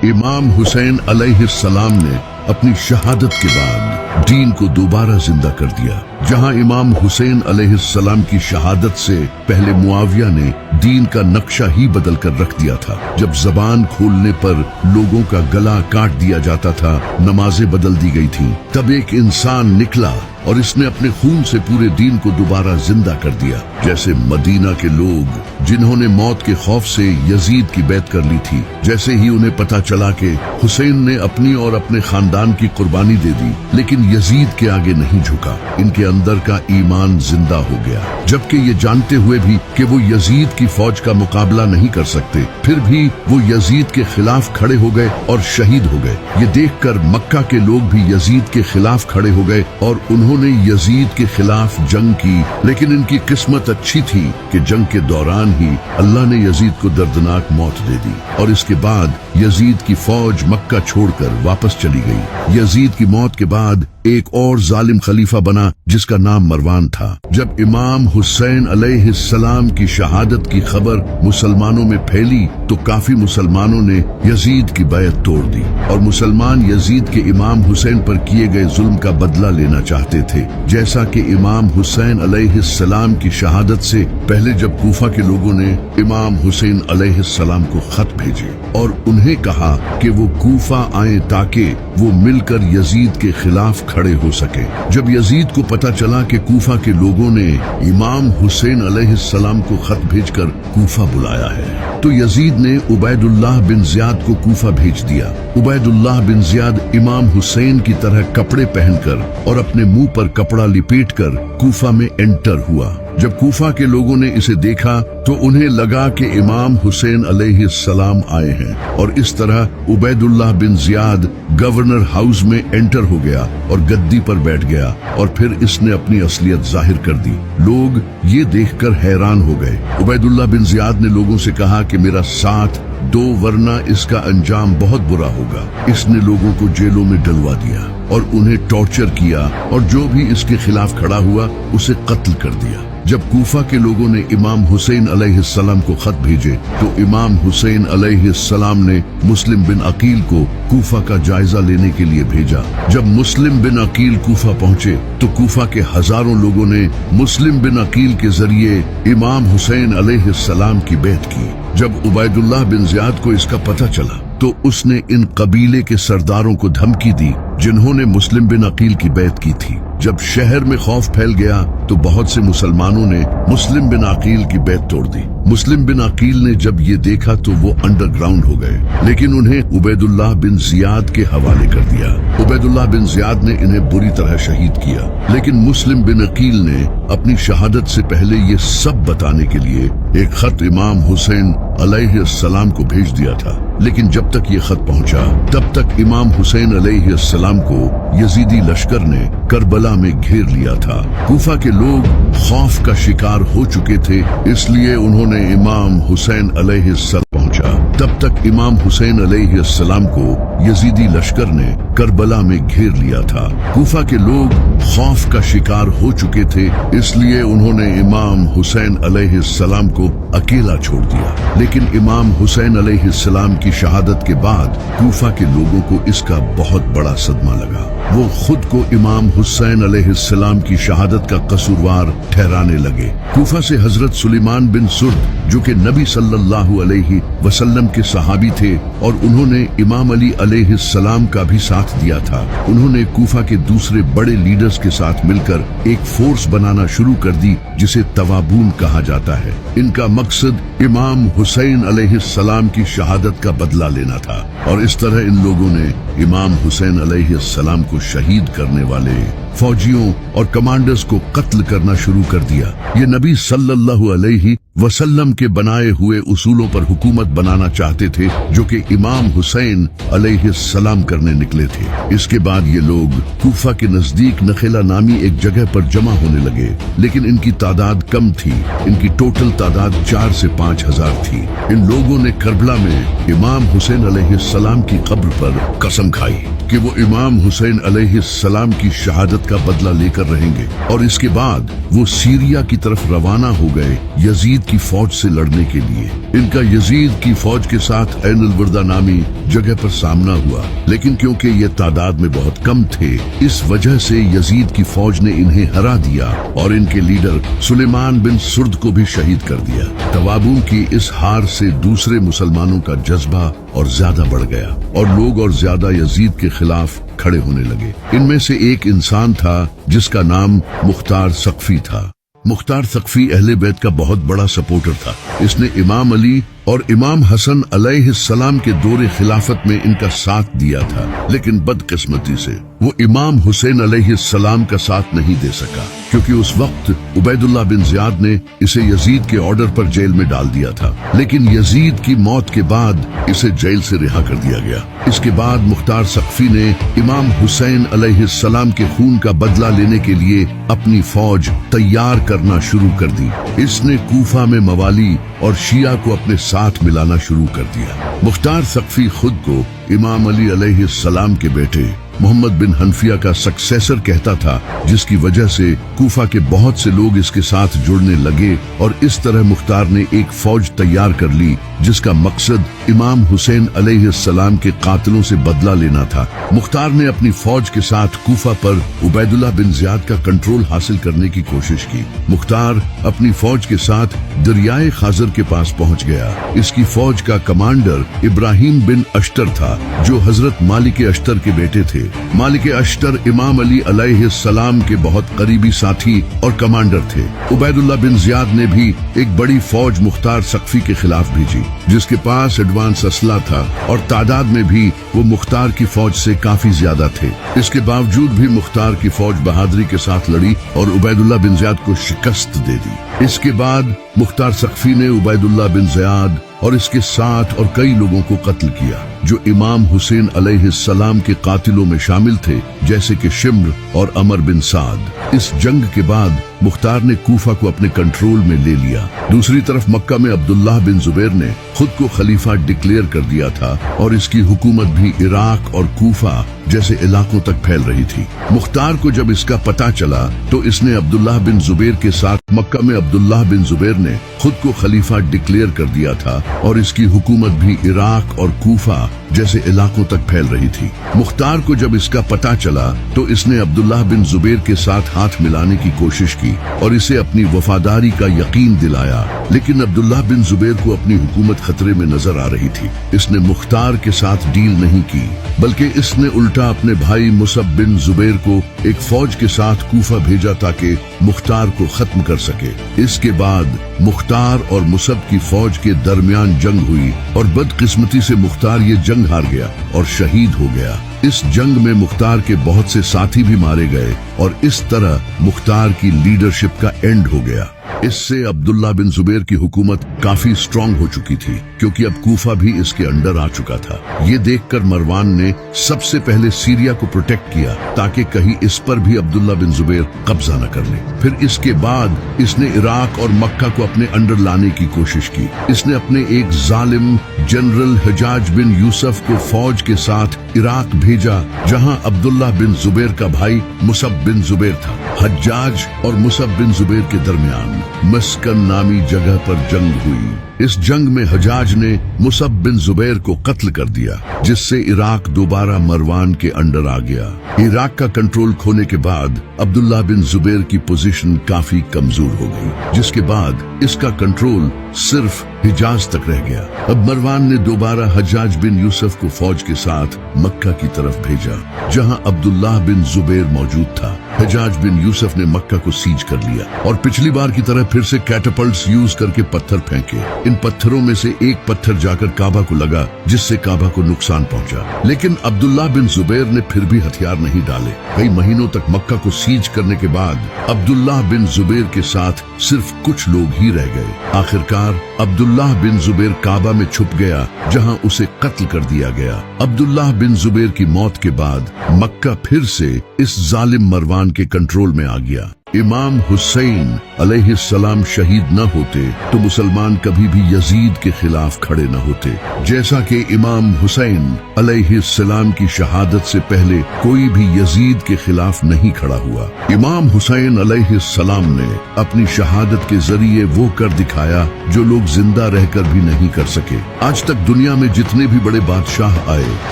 इमाम हुसैन अलैहिस्सलाम ने अपनी शहादत के बाद दीन को दोबारा जिंदा कर दिया। जहां इमाम हुसैन अलैहिस्सलाम की शहादत से पहले मुआविया ने दीन का नक्शा ही बदल कर रख दिया था। जब जबान खोलने पर लोगों का गला काट दिया जाता था, नमाजें बदल दी गई थी, तब एक इंसान निकला और इसने अपने खून से पूरे दीन को दोबारा जिंदा कर दिया। जैसे मदीना के लोग जिन्होंने मौत के खौफ से यजीद की बैत कर ली थी, जैसे ही उन्हें पता चला कि हुसैन ने अपनी और अपने खानदान की कुर्बानी दे दी लेकिन यजीद के आगे नहीं झुका, इनके अंदर का ईमान जिंदा हो गया। जबकि ये जानते हुए भी कि वो यजीद की फौज का मुकाबला नहीं कर सकते, फिर भी वो यजीद के खिलाफ खड़े हो गए और शहीद हो गए। ये देखकर मक्का के लोग भी यजीद के खिलाफ खड़े हो गए और उन्होंने यजीद के खिलाफ जंग की। लेकिन इनकी किस्मत अच्छी थी कि जंग के दौरान ही अल्लाह ने यजीद को दर्दनाक मौत दे दी और इसके बाद यजीद की फौज मक्का छोड़कर वापस चली गई। यजीद की मौत के बाद एक और जालिम खलीफा बना जिसका नाम मरवान था। जब इमाम हुसैन अलैहिस्सलाम की शहादत की खबर मुसलमानों में फैली तो काफी मुसलमानों ने यजीद की बैत तोड़ दी और मुसलमान यजीद के इमाम हुसैन पर किए गए जुल्म का बदला लेना चाहते थे। जैसा कि इमाम हुसैन अलैहिस्सलाम की शहादत से पहले जब कूफा के लोगों ने इमाम हुसैन अलैहिस्सलाम को खत भेजे और उन्हें कहा कि वो कूफा आए ताकि वो मिलकर यजीद के खिलाफ खड़े हो सके। जब यजीद को पता चला कि कूफा के लोगों ने इमाम हुसैन अलैहिस्सलाम को खत भेजकर कूफा बुलाया है तो यजीद ने उबैदुल्लाह बिन जियाद को कूफा भेज दिया। उबैदुल्लाह बिन जियाद इमाम हुसैन की तरह कपड़े पहनकर और अपने मुंह पर कपड़ा लिपेटकर कूफा में एंटर हुआ। जब कूफा के लोगों ने इसे देखा तो उन्हें लगा कि इमाम हुसैन अलैहिस्सलाम आए हैं और इस तरह उबैदुल्लाह बिन जियाद गवर्नर हाउस में एंटर हो गया और गद्दी पर बैठ गया और फिर इसने अपनी असलियत जाहिर कर दी। लोग ये देखकर हैरान हो गए। उबैदुल्लाह बिन जियाद ने लोगों से कहा कि मेरा साथ दो वरना इसका अंजाम बहुत बुरा होगा। इसने लोगों को जेलों में डलवा दिया और उन्हें टॉर्चर किया और जो भी इसके खिलाफ खड़ा हुआ उसे कत्ल कर दिया। जब कूफा के लोगों ने इमाम हुसैन अलैहिस्सलाम को खत भेजे तो इमाम हुसैन अलैहिस्सलाम ने मुस्लिम बिन अकील को कूफा का जायजा लेने के लिए भेजा। जब मुस्लिम बिन अकील कूफा पहुंचे तो कूफा के हजारों लोगों ने मुस्लिम बिन अकील के जरिए इमाम हुसैन अलैहिस्सलाम की बैत की। जब उबैदुल्लाह बिन जियाद को इसका पता चला तो उसने इन कबीले के सरदारों को धमकी दी जिन्होंने मुस्लिम बिन अकील की बैत की थी। जब शहर में खौफ फैल गया तो बहुत से मुसलमानों ने मुस्लिम बिन अकील की बैत तोड़ दी। मुस्लिम बिन अकील ने जब ये देखा तो वो अंडरग्राउंड हो गए, लेकिन उन्हें उबैदुल्लाह बिन जियाद के हवाले कर दिया। उबैदुल्लाह बिन जियाद ने इन्हें बुरी तरह शहीद किया, लेकिन मुस्लिम बिन अकील ने अपनी शहादत से पहले ये सब बताने के लिए एक खत इमाम हुसैन अलैहिस्सलाम को भेज दिया था। लेकिन जब तक ये खत पहुंचा तब तक इमाम हुसैन अलैहिस्सलाम को यजीदी लश्कर ने करबला में घेर लिया था। कूफा के लोग खौफ का शिकार हो चुके थे, इसलिए उन्होंने इमाम हुसैन अलैहिस्सलाम पहुंचा। तब तक इमाम हुसैन अलैहिस्सलाम को यजीदी लश्कर ने करबला में घेर लिया था। कूफा के लोग खौफ का शिकार हो चुके थे, इसलिए उन्होंने इमाम हुसैन अलैहिस्सलाम को अकेला छोड़ दिया। लेकिन इमाम हुसैन अलैहिस्सलाम की शहादत के बाद कूफा के लोगों को इसका बहुत बड़ा सदमा लगा। वो खुद को इमाम हुसैन अलैहिस्सलाम की शहादत का कसूरवार ठहराने लगे। कूफा से हजरत सुलेमान बिन सुर्द जो कि नबी सल्लल्लाहु अलैहि वसल्लम के सहाबी थे और उन्होंने इमाम अली अलैहिस्सलाम का भी साथ दिया था, उन्होंने कूफा के दूसरे बड़े लीडर्स के साथ मिलकर एक फोर्स बनाना शुरू कर दी जिसे तवाबून कहा जाता है। इनका मकसद इमाम हुसैन अलैहिस्सलाम की शहादत का बदला लेना था और इस तरह इन लोगों ने इमाम हुसैन अलैहिस्सलाम को शहीद करने वाले फौजियों और कमांडर्स को कत्ल करना शुरू कर दिया। ये नबी सल्लल्लाहु अलैहि वसल्लम के बनाए हुए उसूलों पर हुकूमत बनाना चाहते थे जो कि इमाम हुसैन अलैहिस्सलाम करने निकले थे। इसके बाद ये लोग कूफा के नजदीक नखेला नामी एक जगह पर जमा होने लगे, लेकिन इनकी तादाद कम थी। इनकी टोटल तादाद 4 से 5 हजार थी। इन लोगों ने करबला में इमाम हुसैन अलैहिस्सलाम की कब्र पर कसम खाई कि वो इमाम हुसैन अलैहिस्सलाम की शहादत शहादत का बदला लेकर रहेंगे। और इसके बाद वो सीरिया की तरफ रवाना हो गए यजीद की फौज से लड़ने के लिए। इनका यजीद की फौज के साथ ऐन अल वर्दा नामी जगह पर सामना हुआ, लेकिन क्योंकि ये तादाद में बहुत कम थे, इस वजह से यजीद की फौज ने इन्हें हरा दिया और इनके लीडर सुलेमान बिन सुर्द को भी शहीद कर दिया। तवाबून की इस हार से दूसरे मुसलमानों का जज्बा और ज्यादा बढ़ गया और लोग और ज्यादा यजीद के खिलाफ खड़े होने लगे। इनमें से एक इंसान था जिसका नाम मुख्तार सक़फ़ी था। मुख्तार सक़फ़ी अहले बैत का बहुत बड़ा सपोर्टर था। इसने इमाम अली और इमाम हसन अलैहिस्सलाम के दौरे खिलाफत में इनका साथ दिया था, लेकिन बदकिस्मती से वो इमाम हुसैन अलैहिस्सलाम का साथ नहीं दे सका, क्योंकि उस वक्त उबैदुल्लाह बिन ज़ियाद ने इसे यजीद के ऑर्डर पर जेल में डाल दिया था। लेकिन यजीद की मौत के बाद इसे जेल से रिहा कर दिया गया। इसके बाद मुख्तार सक़फ़ी ने इमाम हुसैन अलैहिस्सलाम के खून का बदला लेने के लिए अपनी फौज तैयार करना शुरू कर दी। इसने कूफा में मवाली और शिया को अपने साथ मिलाना शुरू कर दिया। मुख्तार सक़फ़ी खुद को इमाम अली अलैहिस्सलाम के बेटे मोहम्मद बिन हनफिया का सक्सेसर कहता था, जिसकी वजह से कूफा के बहुत से लोग इसके साथ जुड़ने लगे और इस तरह मुख्तार ने एक फौज तैयार कर ली जिसका मकसद इमाम हुसैन अलैहिस्सलाम के कातिलों से बदला लेना था। मुख्तार ने अपनी फौज के साथ कूफा पर उबैदुल्लाह बिन ज़ियाद का कंट्रोल हासिल करने की कोशिश की। मुख्तार अपनी फौज के साथ दरियाए खाजर के पास पहुंच गया। इसकी फौज का कमांडर इब्राहिम बिन अश्तर था, जो हजरत मालिक अश्तर के बेटे थे। मालिक अश्तर इमाम अली अलैहिस्सलाम के बहुत करीबी साथी और कमांडर थे। उबैदुल्लाह बिन ज़ियाद ने भी एक बड़ी फौज मुख्तार सक़फ़ी के खिलाफ भेजी, जिसके पास एडवांस असला था और तादाद में भी वो मुख्तार की फौज से काफी ज्यादा थे। इसके बावजूद भी मुख्तार की फौज बहादुरी के साथ लड़ी और उबैदुल्लाह बिन ज़ियाद को शिकस्त दे दी। इसके बाद मुख्तार सक़फ़ी ने उबैदुल्लाह बिन ज़ियाद और इसके साथ और कई लोगों को कत्ल किया जो इमाम हुसैन अलैहिस्सलाम के कातिलों में शामिल थे, जैसे कि शिम्र और अमर बिन साद। इस जंग के बाद मुख्तार ने कूफा को अपने कंट्रोल में ले लिया। दूसरी तरफ मक्का में अब्दुल्लाह बिन ज़ुबैर ने खुद को खलीफा डिक्लेयर कर दिया था और इसकी हुकूमत भी इराक और कूफा जैसे इलाकों तक फैल रही थी। मुख्तार को जब इसका पता चला तो इसने अब्दुल्लाह बिन ज़ुबैर के साथ मक्का में अब्दुल्लाह बिन ज़ुबैर ने खुद को खलीफा डिक्लेयर कर दिया था और इसकी हुकूमत भी इराक और कूफा जैसे इलाकों तक फैल रही थी। मुख्तार को जब इसका पता चला तो इसने अब्दुल्लाह बिन ज़ुबैर के साथ हाथ मिलाने की कोशिश की और इसे अपनी वफादारी का यकीन दिलाया, लेकिन अब्दुल्लाह बिन ज़ुबैर को अपनी हुकूमत खतरे में नजर आ रही थी। इसने मुख्तार के साथ डील नहीं की, बल्कि इसने उल्टा अपने भाई मुसब बिन ज़ुबैर को एक फौज के साथ कूफा भेजा ताकि मुख्तार को खत्म कर सके। इसके बाद मुख्तार और मुसब की फौज के दरमियान जंग हुई और बदकिस्मती से मुख्तार ये जंग हार गया और शहीद हो गया। इस जंग में मुख्तार के बहुत से साथी भी मारे गए और इस तरह मुख्तार की लीडरशिप का एंड हो गया। इससे अब्दुल्लाह बिन ज़ुबैर की हुकूमत काफी स्ट्रांग हो चुकी थी, क्योंकि अब कूफा भी इसके अंडर आ चुका था। ये देखकर मरवान ने सबसे पहले सीरिया को प्रोटेक्ट किया ताकि कहीं इस पर भी अब्दुल्लाह बिन ज़ुबैर कब्जा न कर ले। फिर इसके बाद इसने इराक और मक्का को अपने अंडर लाने की कोशिश की। इसने अपने एक जालिम जनरल हजाज बिन यूसुफ को फौज के साथ इराक भेजा, जहां अब्दुल्लाह बिन ज़ुबैर का भाई मुसब बिन ज़ुबैर था। हज्जाज और मुसब बिन ज़ुबैर के दरमियान मस्कन नामी जगह पर जंग हुई। इस जंग में हजाज ने मुसब बिन ज़ुबैर को कत्ल कर दिया, जिससे इराक दोबारा मरवान के अंडर आ गया। इराक का कंट्रोल खोने के बाद अब्दुल्लाह बिन ज़ुबैर की पोजीशन काफी कमजोर हो गई, जिसके बाद इसका कंट्रोल सिर्फ हिजाज तक रह गया। अब मरवान ने दोबारा हज्जाज बिन यूसुफ को फौज के साथ मक्का की तरफ भेजा, जहां अब्दुल्लाह बिन ज़ुबैर मौजूद था। हज्जाज बिन यूसुफ ने मक्का को सीज कर लिया और पिछली बार की तरह फिर से कैटapults यूज करके पत्थर फेंके। इन पत्थरों में से एक पत्थर जाकर काबा को लगा, जिससे काबा को नुकसान पहुंचा। लेकिन अब्दुल्लाह बिन ज़ुबैर ने फिर भी हथियार नहीं डाले। कई महीनों तक मक्का को सीज करने के बाद अब्दुल्लाह बिन ज़ुबैर के साथ सिर्फ कुछ लोग ही रह गए। आखिरकार अब्दुल्लाह बिन ज़ुबैर काबा में छुप गया, जहां उसे कत्ल कर दिया गया। अब्दुल्लाह बिन ज़ुबैर की मौत के बाद मक्का फिर से इस जालिम मरवान के कंट्रोल में आ गया। इमाम हुसैन अलैहिस्सलाम शहीद न होते तो मुसलमान कभी भी यजीद के खिलाफ खड़े न होते। जैसा कि इमाम हुसैन अलैहिस्सलाम की शहादत से पहले कोई भी यजीद के खिलाफ नहीं खड़ा हुआ। इमाम हुसैन अलैहिस्सलाम ने अपनी शहादत के जरिए वो कर दिखाया जो लोग जिंदा रहकर भी नहीं कर सके। आज तक दुनिया में जितने भी बड़े बादशाह आए,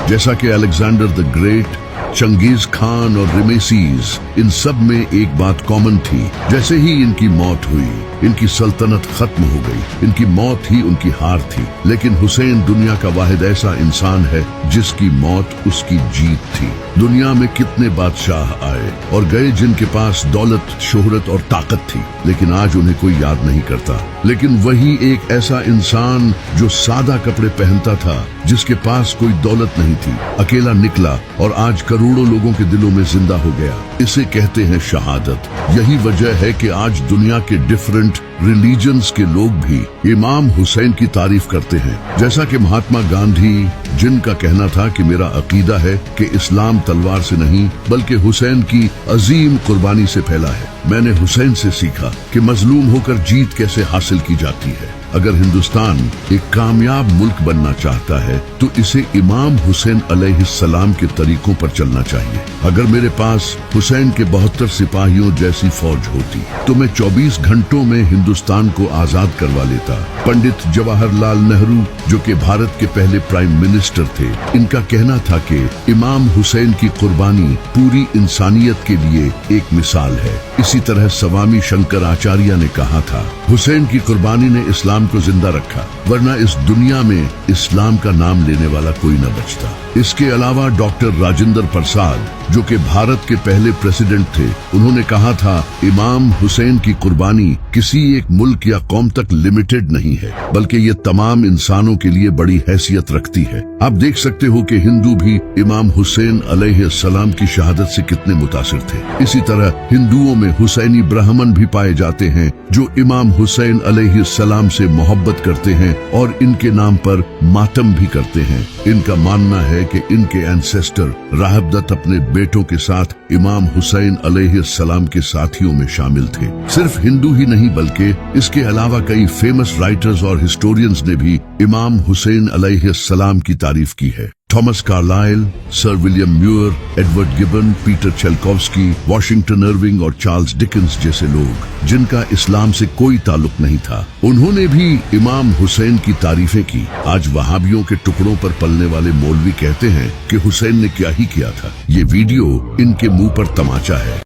जैसा कि Alexander the great, Genghis Khan और रेमेसीज, इन सब में एक बात कॉमन थी। जैसे ही इनकी मौत हुई, इनकी सल्तनत खत्म हो गई। इनकी मौत ही उनकी हार थी। लेकिन हुसैन दुनिया का वाहिद ऐसा इंसान है जिसकी मौत उसकी जीत थी। दुनिया में कितने बादशाह आए और गए जिनके पास दौलत, शोहरत और ताकत थी, लेकिन आज उन्हें कोई याद नहीं करता। लेकिन वही एक ऐसा इंसान जो सादा कपड़े पहनता था, जिसके पास कोई दौलत नहीं थी, अकेला निकला और आज करोड़ों लोगों के दिलों में जिंदा हो गया। इसे कहते हैं शहादत। यही वजह है कि आज दुनिया के डिफरेंट रिलीजन्स के लोग भी इमाम हुसैन की तारीफ करते हैं। जैसा कि महात्मा गांधी, जिनका कहना था कि मेरा अकीदा है कि इस्लाम तलवार से नहीं बल्कि हुसैन की अजीम कुर्बानी से फैला है। मैंने हुसैन से सीखा कि मजलूम होकर जीत कैसे हासिल की जाती है। अगर हिंदुस्तान एक कामयाब मुल्क बनना चाहता है तो इसे इमाम हुसैन अलैहिस्सलाम के तरीकों पर चलना चाहिए। अगर मेरे पास हुसैन के 72 सिपाहियों जैसी फौज होती तो मैं 24 घंटों में हिंदुस्तान को आजाद करवा लेता। पंडित जवाहरलाल नेहरू, जो कि भारत के पहले प्राइम मिनिस्टर थे, इनका कहना था कि इमाम हुसैन की कुर्बानी पूरी इंसानियत के लिए एक मिसाल है। इसी तरह स्वामी शंकराचार्य ने कहा था, हुसैन की कुर्बानी ने इस्लाम को जिंदा रखा, वरना इस दुनिया में इस्लाम का नाम लेने वाला कोई न बचता। इसके अलावा डॉक्टर राजेंद्र प्रसाद, जो कि भारत के पहले प्रेसिडेंट थे, उन्होंने कहा था, इमाम हुसैन की कुर्बानी किसी एक मुल्क या कौम तक लिमिटेड नहीं है, बल्कि ये तमाम इंसानों के लिए बड़ी हैसियत रखती है। आप देख सकते हो कि हिंदू भी इमाम हुसैन अलैहिस्सलाम की शहादत से कितने मुतासिर थे। इसी तरह हिंदुओं में हुसैनी ब्राह्मण भी पाए जाते हैं जो इमाम हुसैन अलैहिस्सलाम से मोहब्बत करते हैं और इनके नाम पर मातम भी करते हैं। इनका मानना है कि इनके एंसेस्टर राहबदत्त अपने बेटों के साथ इमाम हुसैन अलैहिस्सलाम के साथियों में शामिल थे। सिर्फ हिंदू ही नहीं बल्कि इसके अलावा कई फेमस राइटर्स और हिस्टोरियंस ने भी इमाम हुसैन अलैहिस्सलाम की तारीफ की है। Thomas Carlyle, sir William Muir, Edward Gibbon, Peter Chelkowski, Washington Irving और चार्ल्स डिकेंस जैसे लोग, जिनका इस्लाम से कोई ताल्लुक नहीं था, उन्होंने भी इमाम हुसैन की तारीफें की। आज वहाबियों के टुकड़ों पर पलने वाले मौलवी कहते हैं कि हुसैन ने क्या ही किया था। ये वीडियो इनके मुंह पर तमाचा है।